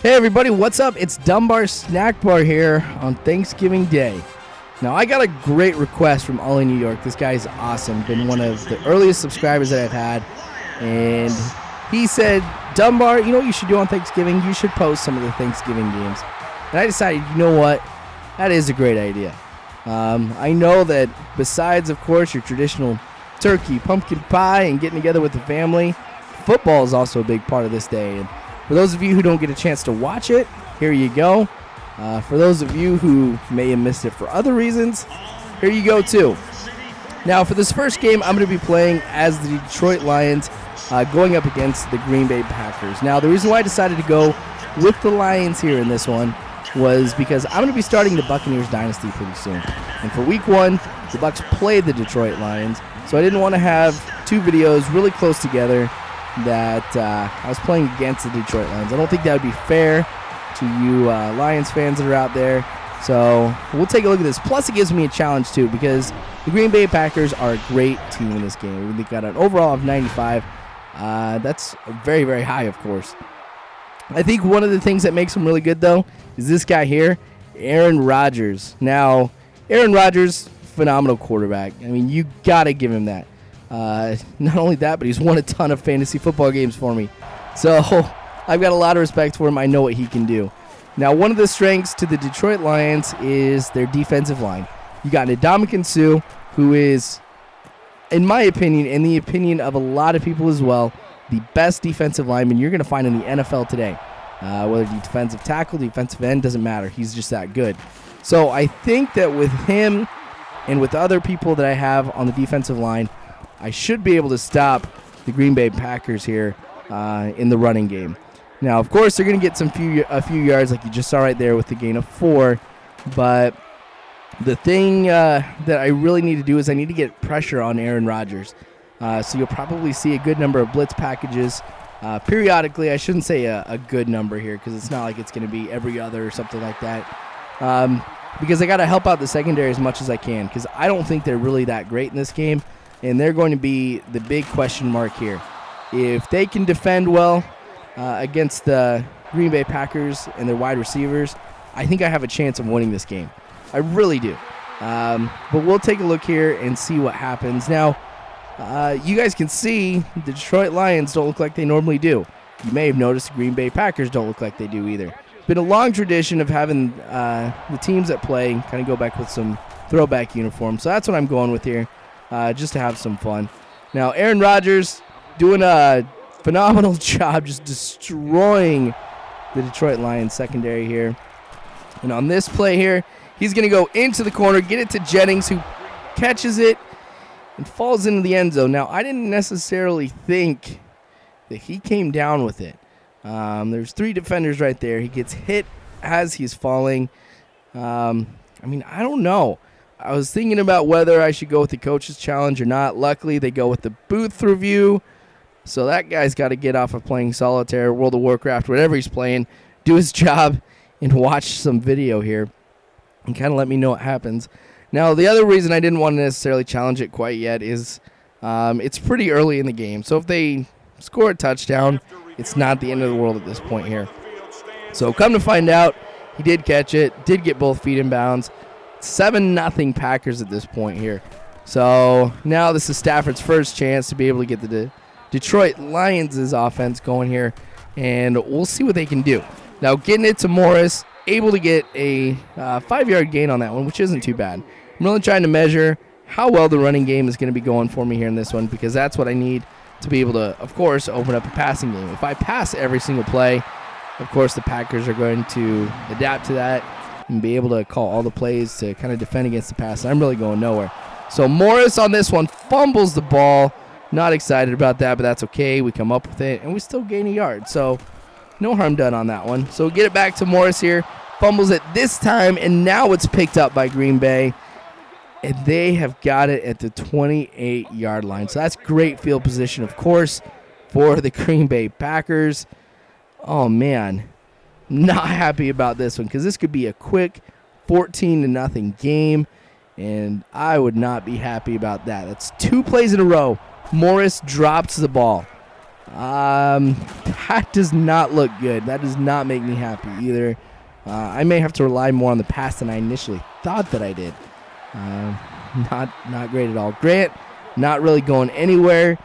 Hey everybody, what's up? It's Dunbar Snack Bar here on Thanksgiving Day. Now I got a great request from Ollie New York. This guy's awesome. Been one of the earliest subscribers that I've had. And he said, Dunbar, you know what you should do on Thanksgiving? You should post some of the Thanksgiving games. And I decided, you know what? That is a great idea. I know that besides, of course, your traditional turkey, pumpkin pie, and getting together with the family, football is also a big part of this day. And for those of you who don't get a chance to watch it, here you go. For those of you who may have missed it for other reasons, here you go too. Now for this first game, I'm going to be playing as the Detroit Lions going up against the Green Bay Packers. Now the reason why I decided to go with the Lions here in this one was because I'm going to be starting the Buccaneers dynasty pretty soon. And for week 1, the Bucs played the Detroit Lions, so I didn't want to have two videos really close together that I was playing against the Detroit Lions. I don't think that would be fair to you Lions fans that are out there. So we'll take a look at this. Plus, it gives me a challenge, too, because the Green Bay Packers are a great team in this game. They got an overall of 95. That's very, very high, of course. I think one of the things that makes them really good, though, is this guy here, Aaron Rodgers. Now, Aaron Rodgers, phenomenal quarterback. I mean, you got to give him that. Not only that, but he's won a ton of fantasy football games for me. So I've got a lot of respect for him. I know what he can do. Now, one of the strengths to the Detroit Lions is their defensive line. You got Ndamukong Suh, who is, in my opinion, and the opinion of a lot of people as well, the best defensive lineman you're going to find in the NFL today. Whether defensive tackle, defensive end, doesn't matter. He's just that good. So I think that with him and with other people that I have on the defensive line, I should be able to stop the Green Bay Packers here in the running game. Now, of course, they're going to get a few yards like you just saw right there with the gain of 4. But the thing that I really need to do is I need to get pressure on Aaron Rodgers. So you'll probably see a good number of blitz packages periodically. I shouldn't say a good number here because it's not like it's going to be every other or something like that. Because I got to help out the secondary as much as I can because I don't think they're really that great in this game. And they're going to be the big question mark here. If they can defend well against the Green Bay Packers and their wide receivers, I think I have a chance of winning this game. I really do. But we'll take a look here and see what happens. Now, you guys can see the Detroit Lions don't look like they normally do. You may have noticed the Green Bay Packers don't look like they do either. It's been a long tradition of having the teams that play kind of go back with some throwback uniforms. So that's what I'm going with here. Just to have some fun. Now, Aaron Rodgers doing a phenomenal job just destroying the Detroit Lions secondary here. And on this play here, he's going to go into the corner, get it to Jennings, who catches it and falls into the end zone. Now, I didn't necessarily think that he came down with it. There's 3 defenders right there. He gets hit as he's falling. I don't know. I was thinking about whether I should go with the coach's challenge or not. Luckily, they go with the booth review. So that guy's got to get off of playing solitaire, World of Warcraft, whatever he's playing, do his job, and watch some video here and kind of let me know what happens. Now, the other reason I didn't want to necessarily challenge it quite yet is it's pretty early in the game. So if they score a touchdown, it's not the end of the world at this point here. So come to find out, he did catch it, did get both feet in bounds. 7-0 Packers at this point here. So now this is Stafford's first chance to be able to get the Detroit Lions' offense going here, and we'll see what they can do. Now getting it to Morris, able to get a 5-yard gain on that one, which isn't too bad. I'm really trying to measure how well the running game is going to be going for me here in this one because that's what I need to be able to, of course, open up a passing game. If I pass every single play, of course the Packers are going to adapt to that and be able to call all the plays to kind of defend against the pass. I'm really going nowhere. So Morris on this one fumbles the ball. Not excited about that, but that's okay. We come up with it, and we still gain a yard. So no harm done on that one. So get it back to Morris here. Fumbles it this time, and now it's picked up by Green Bay. And they have got it at the 28-yard line. So that's great field position, of course, for the Green Bay Packers. Oh, man. Not happy about this one because this could be a quick 14-0 game, and I would not be happy about that. That's 2 plays in a row. Morris drops the ball. That does not look good. That does not make me happy either. I may have to rely more on the pass than I initially thought that I did. Not great at all. Grant, not really going anywhere.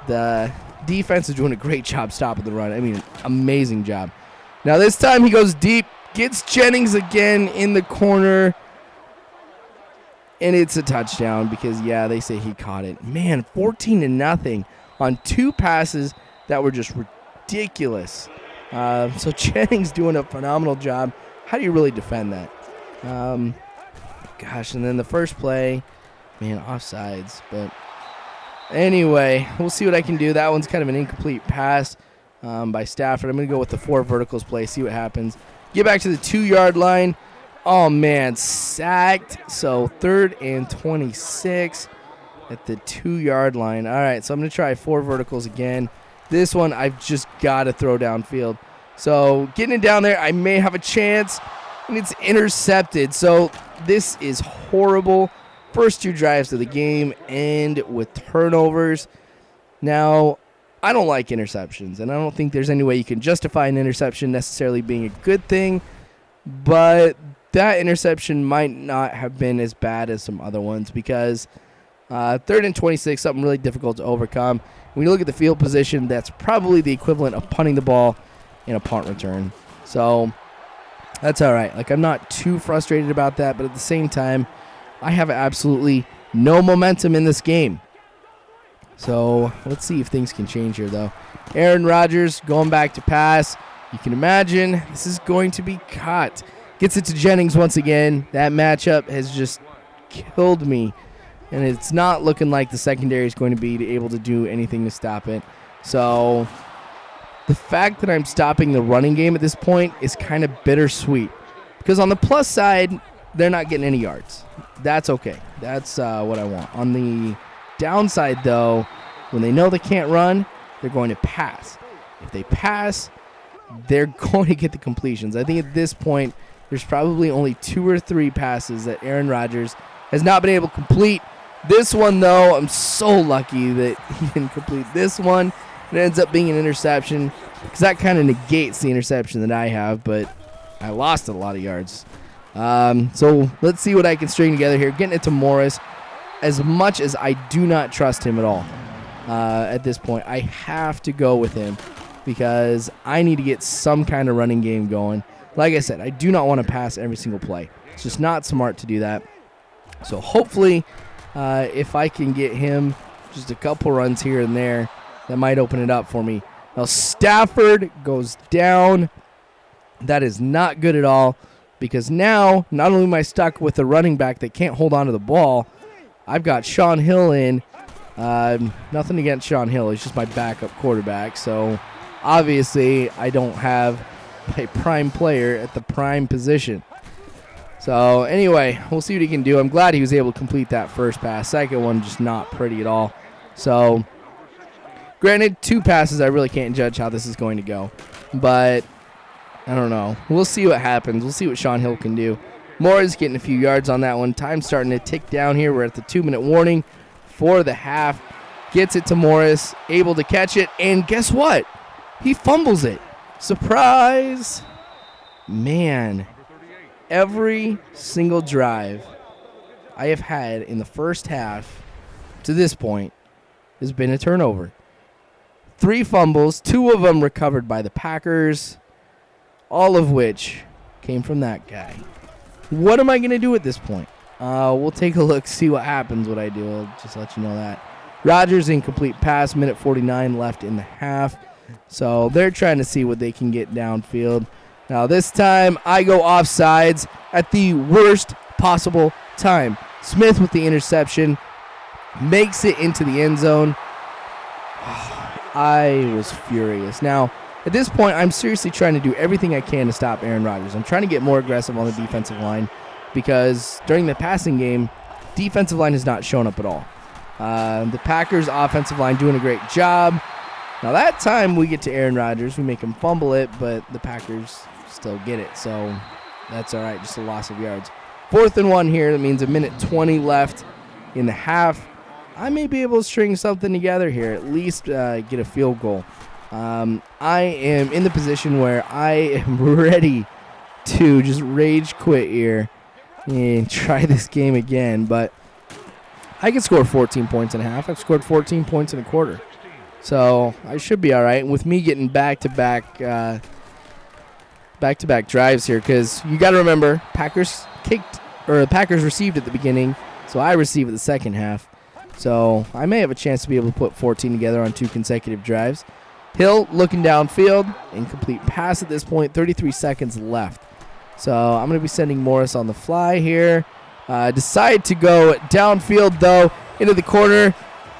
The defense is doing a great job stopping the run. I mean, amazing job. Now this time he goes deep, gets Jennings again in the corner, and it's a touchdown because, yeah, they say he caught it. Man, 14-0 on 2 passes that were just ridiculous. So Jennings doing a phenomenal job. How do you really defend that? Gosh, and then the first play, man, offsides. But anyway, we'll see what I can do. That one's kind of an incomplete pass by Stafford. I'm going to go with the 4 verticals play, see what happens. Get back to the 2-yard line. Oh, man, sacked. So 3rd and 26 at the 2-yard line. All right, so I'm going to try 4 verticals again. This one I've just got to throw downfield. So getting it down there, I may have a chance, and it's intercepted. So this is horrible. First 2 drives of the game end with turnovers. Now, I don't like interceptions, and I don't think there's any way you can justify an interception necessarily being a good thing, but that interception might not have been as bad as some other ones because 3rd and 26, something really difficult to overcome. When you look at the field position, that's probably the equivalent of punting the ball in a punt return. So that's all right. Like, I'm not too frustrated about that, but at the same time, I have absolutely no momentum in this game. So let's see if things can change here, though. Aaron Rodgers going back to pass. You can imagine this is going to be caught. Gets it to Jennings once again. That matchup has just killed me. And it's not looking like the secondary is going to be able to do anything to stop it. So the fact that I'm stopping the running game at this point is kind of bittersweet. Because on the plus side, they're not getting any yards. That's okay. That's what I want. On the downside, though, when they know they can't run, they're going to pass. If they pass, they're going to get the completions. I think at this point, there's probably only 2 or 3 passes that Aaron Rodgers has not been able to complete. This one, though, I'm so lucky that he didn't complete this one. It ends up being an interception because that kind of negates the interception that I have, but I lost a lot of yards. So let's see what I can string together here. Getting it to Morris. As much as I do not trust him at all at this point, I have to go with him because I need to get some kind of running game going. Like I said, I do not want to pass every single play. It's just not smart to do that. So hopefully, if I can get him just a couple runs here and there, that might open it up for me. Now Stafford goes down. That is not good at all because now not only am I stuck with a running back that can't hold on to the ball, I've got Sean Hill in. Nothing against Sean Hill. He's just my backup quarterback. So obviously I don't have a prime player at the prime position. So anyway, we'll see what he can do. I'm glad he was able to complete that first pass. Second one, just not pretty at all. So granted, 2 passes, I really can't judge how this is going to go. But I don't know. We'll see what happens. We'll see what Sean Hill can do. Morris getting a few yards on that one. Time's starting to tick down here. We're at the 2-minute warning for the half. Gets it to Morris, able to catch it, and guess what? He fumbles it. Surprise! Man, every single drive I have had in the first half to this point has been a turnover. 3 fumbles, 2 of them recovered by the Packers, all of which came from that guy. What am I going to do at this point? We'll take a look, see what happens, what I do. I'll just let you know that. Rodgers incomplete pass, minute 49 left in the half. So they're trying to see what they can get downfield. Now this time I go offsides at the worst possible time. Smith with the interception makes it into the end zone. I was furious. Now, at this point, I'm seriously trying to do everything I can to stop Aaron Rodgers. I'm trying to get more aggressive on the defensive line because during the passing game, defensive line has not shown up at all. The Packers' offensive line doing a great job. Now, that time we get to Aaron Rodgers. We make him fumble it, but the Packers still get it. So that's all right, just a loss of yards. 4th and 1 here. That means a minute 20 left in the half. I may be able to string something together here, at least get a field goal. I am in the position where I am ready to just rage quit here and try this game again, but I can score 14 points and a half. I've scored 14 points in a quarter, so I should be all right. And with me getting back-to-back drives here, because you got to remember, Packers received at the beginning, so I receive at the second half. So I may have a chance to be able to put 14 together on 2 consecutive drives. Hill looking downfield, incomplete pass at this point, 33 seconds left. So I'm going to be sending Morris on the fly here. Decide to go downfield, though, into the corner.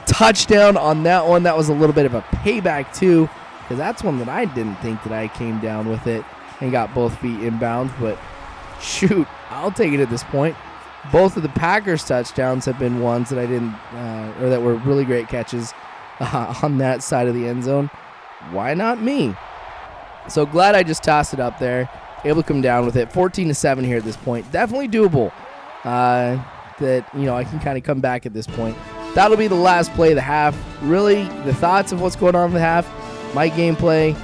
Touchdown on that one. That was a little bit of a payback, too, because that's one that I didn't think that I came down with it and got both feet inbound. But, shoot, I'll take it at this point. Both of the Packers' touchdowns have been ones that I didn't, or that were really great catches on that side of the end zone. Why not me? So glad I just tossed it up there. Able to come down with it. 14-7 here at this point. Definitely doable. That, I can kind of come back at this point. That'll be the last play of the half. Really, the thoughts of what's going on in the half, my gameplay.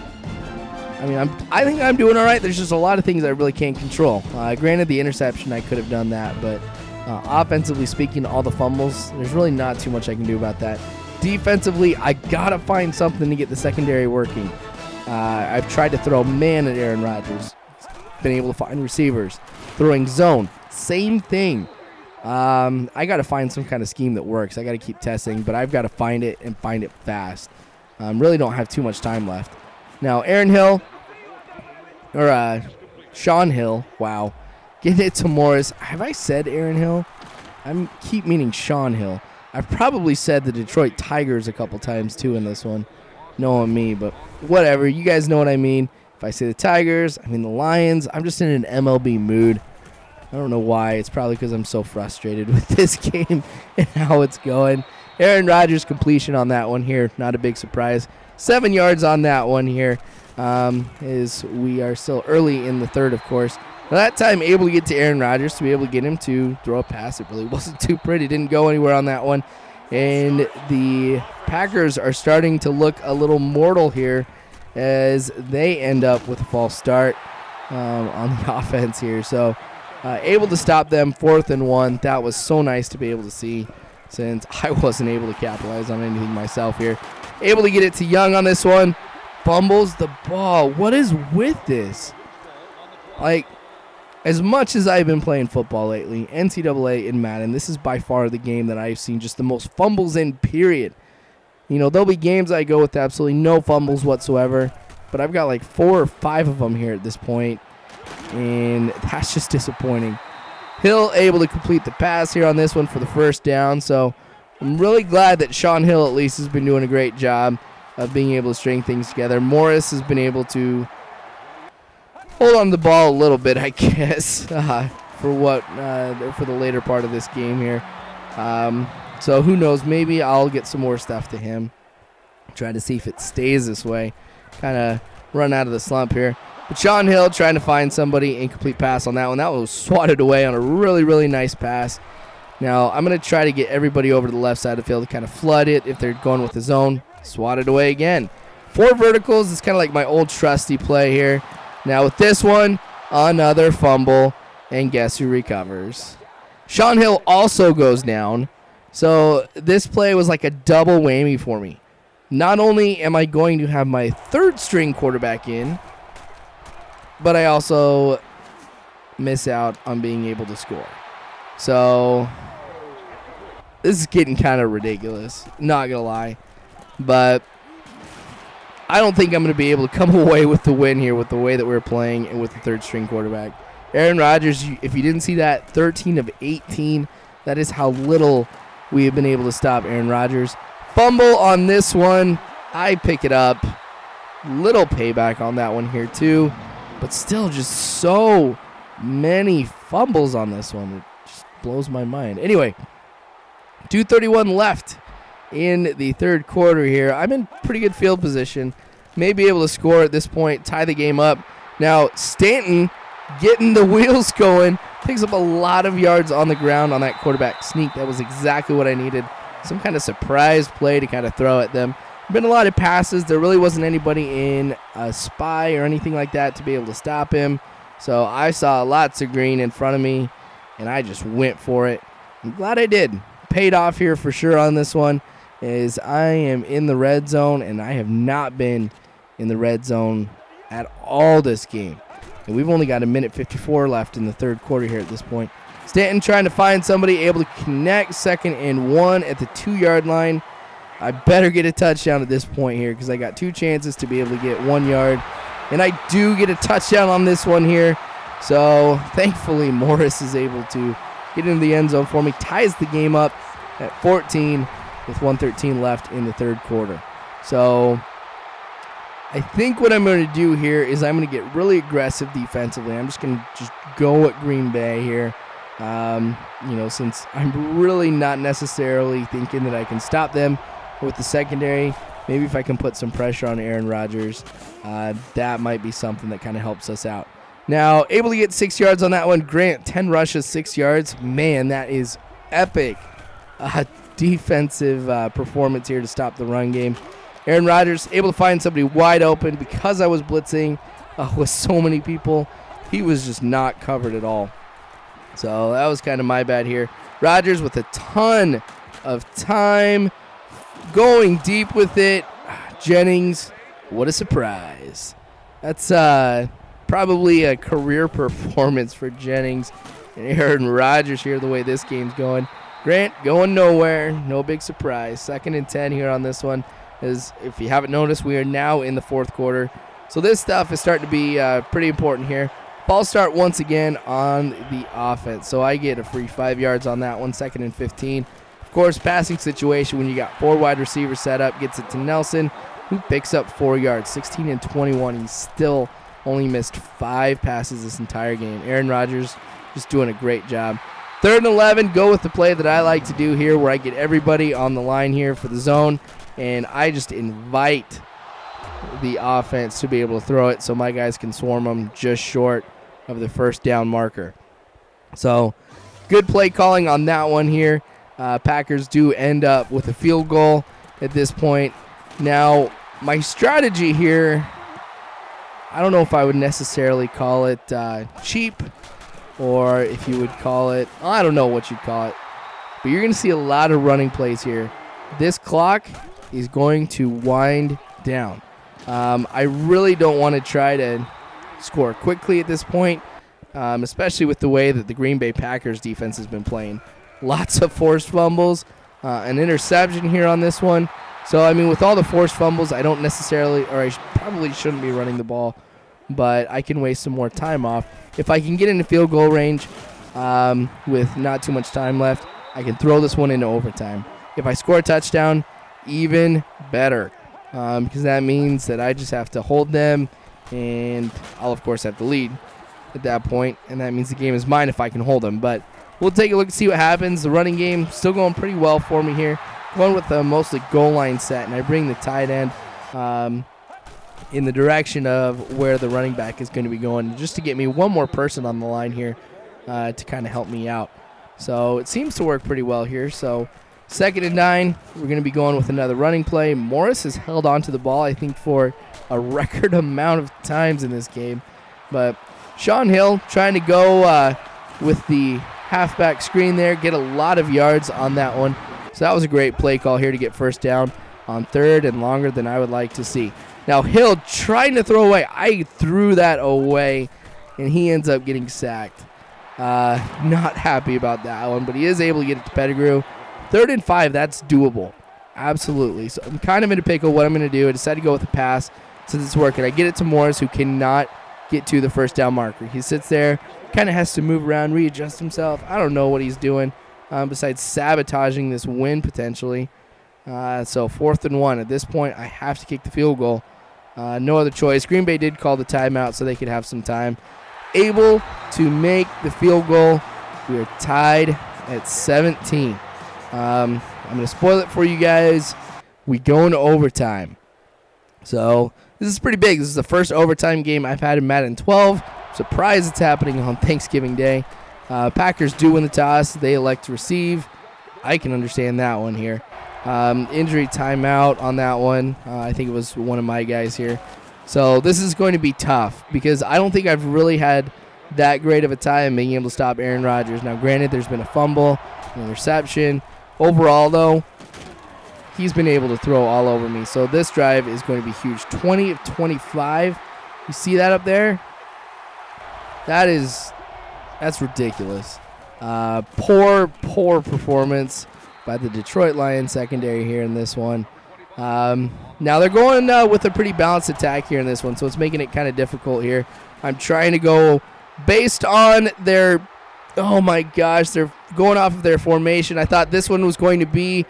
I think I'm doing all right. There's just a lot of things I really can't control. Granted, the interception, I could have done that, but offensively speaking, all the fumbles, there's really not too much I can do about that. Defensively, I got to find something to get the secondary working. I've tried to throw man at Aaron Rodgers. Been able to find receivers. Throwing zone, same thing. I got to find some kind of scheme that works. I got to keep testing, but I've got to find it and find it fast. Really don't have too much time left. Now, Sean Hill, wow. Get it to Morris. Have I said Aaron Hill? I keep meaning Sean Hill. I've probably said the Detroit Tigers a couple times, too, in this one. Knowing me, but whatever. You guys know what I mean. If I say the Tigers, I mean the Lions. I'm just in an MLB mood. I don't know why. It's probably because I'm so frustrated with this game and how it's going. Aaron Rodgers completion on that one here. Not a big surprise. 7 yards on that one here. As we are still early in the third, of course. Now that time, able to get to Aaron Rodgers to be able to get him to throw a pass. It really wasn't too pretty. Didn't go anywhere on that one. And the Packers are starting to look a little mortal here as they end up with a false start on the offense here. So able to stop them 4th and 1. That was so nice to be able to see since I wasn't able to capitalize on anything myself here. Able to get it to Young on this one. Fumbles the ball. What is with this? As much as I've been playing football lately, NCAA and Madden, this is by far the game that I've seen just the most fumbles in, period. There'll be games I go with absolutely no fumbles whatsoever, but I've got like 4 or 5 of them here at this point, and that's just disappointing. Hill able to complete the pass here on this one for the first down, so I'm really glad that Sean Hill at least has been doing a great job of being able to string things together. Morris has been able to hold on to the ball a little bit, I guess, for the later part of this game here. So who knows? Maybe I'll get some more stuff to him. Try to see if it stays this way. Kind of run out of the slump here. But Sean Hill trying to find somebody. Incomplete pass on that one. That was swatted away on a really, really nice pass. Now I'm going to try to get everybody over to the left side of the field to kind of flood it if they're going with the zone. Swatted away again. 4 verticals. It's kind of like my old trusty play here. Now with this one, another fumble, and guess who recovers? Sean Hill also goes down. So this play was like a double whammy for me. Not only am I going to have my 3rd string quarterback in, but I also miss out on being able to score. So this is getting kind of ridiculous, not going to lie. But I don't think I'm going to be able to come away with the win here with the way that we're playing and with the 3rd string quarterback. Aaron Rodgers, if you didn't see that, 13 of 18. That is how little we have been able to stop Aaron Rodgers. Fumble on this one. I pick it up. Little payback on that one here too. But still just so many fumbles on this one. It just blows my mind. Anyway, 2:31 left in the 3rd quarter here. I'm in pretty good field position. May be able to score at this point, tie the game up. Now, Stanton getting the wheels going. Picks up a lot of yards on the ground on that quarterback sneak. That was exactly what I needed. Some kind of surprise play to kind of throw at them. Been a lot of passes. There really wasn't anybody in a spy or anything like that to be able to stop him. So I saw lots of green in front of me, and I just went for it. I'm glad I did. Paid off here for sure on this one, is I am in the red zone, and I have not been in the red zone at all this game. And we've only got a minute 54 left in the third quarter here at this point. Stanton trying to find somebody, able to connect, 2nd and 1 at the 2-yard line. I better get a touchdown at this point here because I got 2 chances to be able to get 1 yard. And I do get a touchdown on this one here. So thankfully Morris is able to get into the end zone for me. Ties the game up at 14 with 1:13 left in the third quarter. So I think what I'm going to do here is I'm going to get really aggressive defensively. I'm just going to go at Green Bay here. Since I'm really not necessarily thinking that I can stop them with the secondary, maybe if I can put some pressure on Aaron Rodgers, that might be something that kind of helps us out. Now, able to get 6 yards on that one. Grant, 10 rushes, 6 yards. Man, that is epic defensive performance here to stop the run game. Aaron Rodgers able to find somebody wide open because I was blitzing with so many people. He was just not covered at all. So that was kind of my bad here. Rodgers with a ton of time, going deep with it. Jennings, what a surprise. That's probably a career performance for Jennings and Aaron Rodgers here, the way this game's going. Grant going nowhere, no big surprise. 2nd and 10 here on this one. As if you haven't noticed, we are now in the fourth quarter. So this stuff is starting to be pretty important here. Ball start once again on the offense. So I get a free 5 yards on that one, 2nd and 15. Of course, passing situation when you got 4 wide receivers set up, gets it to Nelson, who picks up 4 yards, 16 and 21. He's still only missed 5 passes this entire game. Aaron Rodgers just doing a great job. 3rd and 11, go with the play that I like to do here where I get everybody on the line here for the zone, and I just invite the offense to be able to throw it so my guys can swarm them just short of the first down marker. So good play calling on that one here. Packers do end up with a field goal at this point. Now, my strategy here, I don't know if I would necessarily call it cheap, or if you would call it, I don't know what you'd call it, but you're going to see a lot of running plays here. This clock is going to wind down. I really don't want to try to score quickly at this point, especially with the way that the Green Bay Packers defense has been playing. Lots of forced fumbles, an interception here on this one. So, I mean, with all the forced fumbles, I don't necessarily, or I probably shouldn't be running the ball, but I can waste some more time off. If I can get into field goal range with not too much time left, I can throw this one into overtime. If I score a touchdown, even better, because that means that I just have to hold them, and I'll, of course, have to lead at that point, and that means the game is mine if I can hold them. But we'll take a look and see what happens. The running game still going pretty well for me here. Going with a mostly goal line set, and I bring the tight end in the direction of where the running back is going to be going, just to get me one more person on the line here to kind of help me out. So it seems to work pretty well here. So 2nd and 9, we're going to be going with another running play. Morris has held on to the ball, I think, for a record amount of times in this game. But Sean Hill trying to go with the halfback screen there, get a lot of yards on that one. So that was a great play call here to get first down on 3rd and longer than I would like to see. Now Hill trying to throw away. I threw that away, and he ends up getting sacked. Not happy about that one, but he is able to get it to Pettigrew. 3rd and 5, that's doable. Absolutely. So I'm kind of in a pickle. What I'm going to do, I decided to go with the pass since it's working. I get it to Morris, who cannot get to the first down marker. He sits there, kind of has to move around, readjust himself. I don't know what he's doing besides sabotaging this win potentially. So 4th and 1. At this point, I have to kick the field goal. No other choice. Green Bay did call the timeout so they could have some time. Able to make the field goal. We are tied at 17. I'm going to spoil it for you guys. We go into overtime. So this is pretty big. This is the first overtime game I've had in Madden 12. Surprised it's happening on Thanksgiving Day. Packers do win the toss. They elect to receive. I can understand that one here. Injury timeout on that one. I think it was one of my guys here. So this is going to be tough because I don't think I've really had that great of a time being able to stop Aaron Rodgers. Now, granted, there's been a fumble, an interception. Overall, though, he's been able to throw all over me. So this drive is going to be huge. 20 of 25. You see that up there? That's ridiculous. Poor performance by the Detroit Lions secondary here in this one. Now they're going with a pretty balanced attack here in this one, so it's making it kind of difficult here. I'm trying to go based on their, oh my gosh, they're going off of their formation. I thought this one was going to be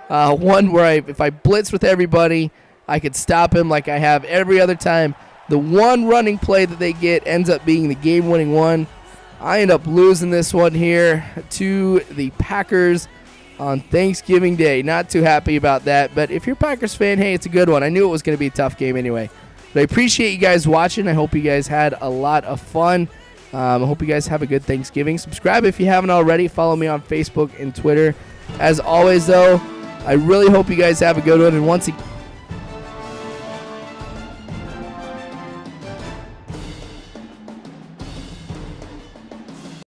one where if I blitz with everybody, I could stop him like I have every other time. The one running play that they get ends up being the game-winning one. I end up losing this one here to the Packers on Thanksgiving Day. Not too happy about that, but if you're a Packers fan, hey, it's a good one. I knew it was going to be a tough game anyway. But I appreciate you guys watching. I hope you guys had a lot of fun. I hope you guys have a good Thanksgiving. Subscribe if you haven't already. Follow me on Facebook and Twitter. As always, though, I really hope you guys have a good one. And once again,